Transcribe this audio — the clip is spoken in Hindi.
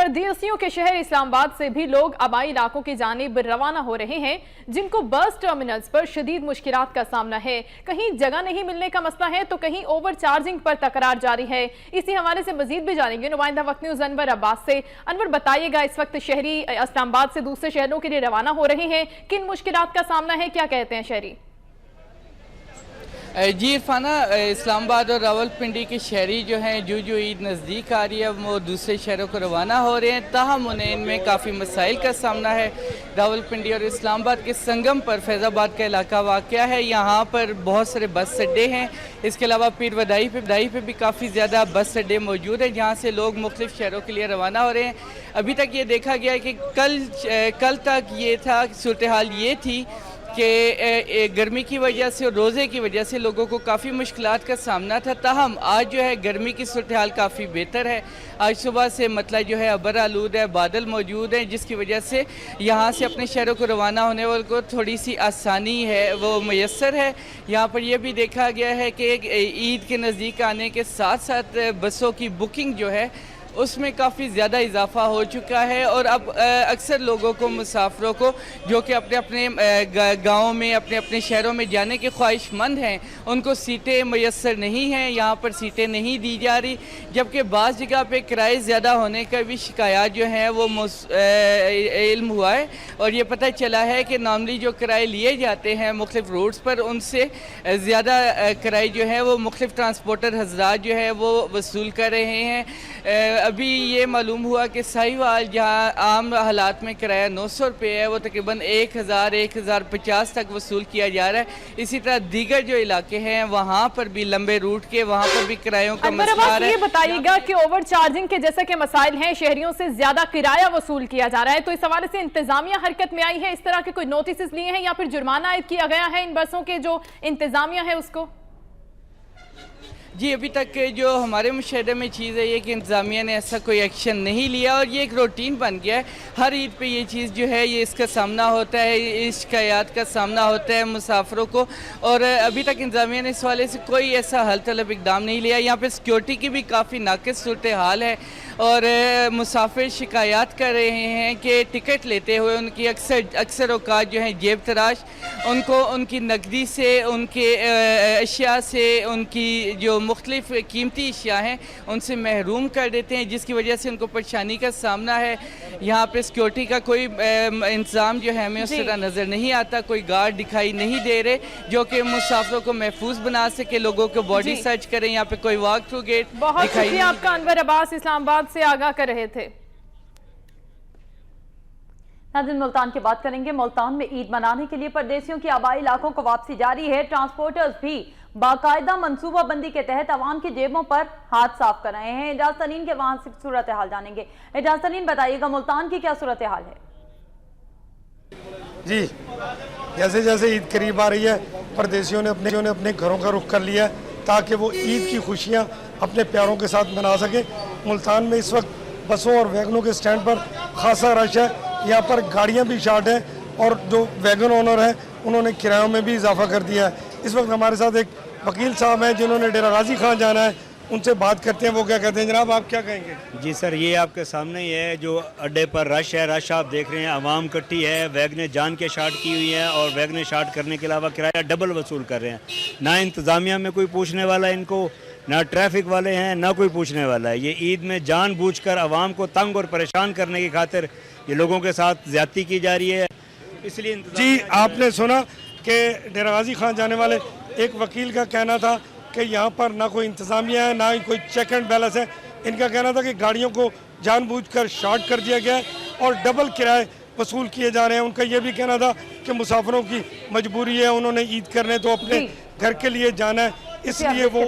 परदेसियों के शहर इस्लामाबाद से भी लोग आबाई इलाकों की जानिब रवाना हो रहे हैं, जिनको बस टर्मिनल्स पर शदीद मुश्किलात का सामना है। कहीं जगह नहीं मिलने का मसला है तो कहीं ओवर चार्जिंग पर तकरार जारी है। इसी हवाले से मजीद भी जानेंगे नुमाइंदा वक्त न्यूज़ अनवर अब्बास से। अनवर, बताइएगा, इस वक्त शहरी इस्लामाबाद से दूसरे शहरों के लिए रवाना हो रहे हैं, किन मुश्किलात का सामना है, क्या कहते हैं शहरी? जी इरफाना, इस्लामाबाद और रावलपिंडी के शहरी जो हैं जो ईद नज़दीक आ रही है वो दूसरे शहरों को रवाना हो रहे हैं, ताहम उन्हें इनमें काफ़ी मसाइल का सामना है। रावलपिंडी और इस्लामाबाद के संगम पर फैज़ाबाद का इलाका वाक़या है, यहाँ पर बहुत सारे बस अड्डे हैं। इसके अलावा पीर वदाई पे भी काफ़ी ज़्यादा बस अड्डे मौजूद हैं जहाँ से लोग मुख्तलिफ़ शहरों के लिए रवाना हो रहे हैं। अभी तक ये देखा गया है कि कल तक ये था, सूरत हाल ये थी कि गर्मी की वजह से और रोज़े की वजह से लोगों को काफ़ी मुश्किलात का सामना था। ताहम आज जो है गर्मी की सूरत हाल काफ़ी बेहतर है। आज सुबह से मतलब जो है अबर आलूद है, बादल मौजूद हैं, जिसकी वजह से यहाँ से अपने शहरों को रवाना होने वालों को थोड़ी सी आसानी है वो मैसर है। यहाँ पर यह भी देखा गया है कि ईद के नज़दीक आने के साथ साथ बसों की बुकिंग जो है उसमें काफ़ी ज़्यादा इजाफा हो चुका है और अब अक्सर लोगों को, मुसाफिरों को जो कि अपने अपने गाँव में, अपने अपने शहरों में जाने के ख्वाहिशमंद हैं, उनको सीटें मैसर नहीं हैं, यहाँ पर सीटें नहीं दी जा रही। जबकि बाज़ जगह पे किराए ज़्यादा होने का भी शिकायत जो है वो इल्म हुआ है और ये पता चला है कि नॉर्मली जो किराए लिए जाते हैं मुख्तलिफ रूट्स पर, उनसे ज़्यादा किराए जो है वो मुख्तलिफ ट्रांसपोर्टर हजरात जो है वो वसूल कर रहे हैं। अभी ये मालूम हुआ कि साहिवाल जहाँ आम हालात में किराया 900 रुपये है, वो तकरीबन 1050 तक वसूल किया जा रहा है। इसी तरह दीगर जो इलाके हैं वहाँ पर भी, लंबे रूट के, वहाँ पर भी किरायों का मसला है। ये बताइएगा कि ओवर चार्जिंग के जैसे कि मसाइल हैं, शहरियों से ज्यादा किराया वसूल किया जा रहा है, तो इस हवाले से इंतजामिया हरकत में आई है? इस तरह के कोई नोटिस लिए हैं या फिर जुर्माना आयद किया गया है इन बसों के जो इंतजामिया है उसको? जी अभी तक जो हमारे मुशाहिदे में चीज़ है ये कि इंतज़ामिया ने ऐसा कोई एक्शन नहीं लिया और ये एक रूटीन बन गया है। हर ईद पे ये चीज़ जो है ये इसका सामना होता है, इस शिकायत का सामना होता है मुसाफिरों को, और अभी तक इंतज़ामिया ने इस वाले से कोई ऐसा हल तलब इकदाम नहीं लिया। यहाँ पे सिक्योरिटी की भी काफ़ी नाक़िस सूरत हाल है और मुसाफिर शिकायत कर रहे हैं कि टिकट लेते हुए उनकी अक्सर औकात जो हैं जेब तराश, उनको उनकी नकदी से, उनके अशिया से, उनकी जो मुख्तलिफ कीमती अशिया हैं उनसे महरूम कर देते हैं, जिसकी वजह से उनको परेशानी का सामना है। यहाँ पे सिक्योरिटी का कोई इंतज़ाम जो है हमें उस तरह नज़र नहीं आता, कोई गार्ड दिखाई नहीं दे रहे जो कि मुसाफिरों को महफूज बना सके, लोगों को बॉडी सर्च करें। यहाँ पे कोई वॉक थ्रू गेट बहुत शुक्रिया आपका, अनवर अब्बास इस्लामाबाद से आगाह कर रहे थे। नाज़रीन, मुल्तान की बात करेंगे। मुल्तान में ईद मनाने के लिए परदेसियों की आबाई इलाकों को वापसी जारी है। ट्रांसपोर्टर्स भी बाकायदा मनसूबाबंदी के तहत आवाम की जेबों पर हाथ साफ कर रहे हैं। एजाज तरीन के वहां से सूरत हाल जानेंगे। एजाज तरीन, बताइएगा मुल्तान की क्या सूरत हाल है? जी, जैसे जैसे ईद करीब आ रही है, परदेसियों ने अपने घरों का रुख कर लिया है ताकि वो ईद की खुशियाँ अपने प्यारों के साथ मना सके। मुल्तान में इस वक्त बसों और वैगनों के स्टैंड पर खासा रश है। यहाँ पर गाड़ियाँ भी शार्ट हैं और जो वैगन ओनर हैं उन्होंने किरायों में भी इजाफा कर दिया है। इस वक्त हमारे साथ एक वकील साहब हैं जिन्होंने डेरा गाजी खान जाना है, उनसे बात करते हैं वो क्या कहते हैं। जनाब, आप क्या कहेंगे? जी सर, ये आपके सामने ही है जो अड्डे पर रश है, रश आप देख रहे हैं, आवाम इकट्ठी है, वैगनें जान के शार्ट की हुई हैं और वैगनें शार्ट करने के अलावा किराया डबल वसूल कर रहे हैं। ना इंतज़ामिया में कोई पूछने वाला है इनको, ना ट्रैफिक वाले हैं, ना कोई पूछने वाला है। ये ईद में जानबूझकर आवाम को तंग और परेशान करने की खातिर ये लोगों के साथ ज्यादती की जा रही है। इसलिए जी, आपने सुना कि डेरा गाजी खान जाने वाले एक वकील का कहना था कि यहाँ पर ना कोई इंतज़ामिया है, ना ही कोई चेक एंड बैलेंस है। इनका कहना था कि गाड़ियों को जानबूझकर शॉर्ट कर दिया गया है और डबल किराए वसूल किए जा रहे हैं। उनका यह भी कहना था कि मुसाफिरों की मजबूरी है, उन्होंने ईद करने तो अपने घर के लिए जाना है, इसलिए वो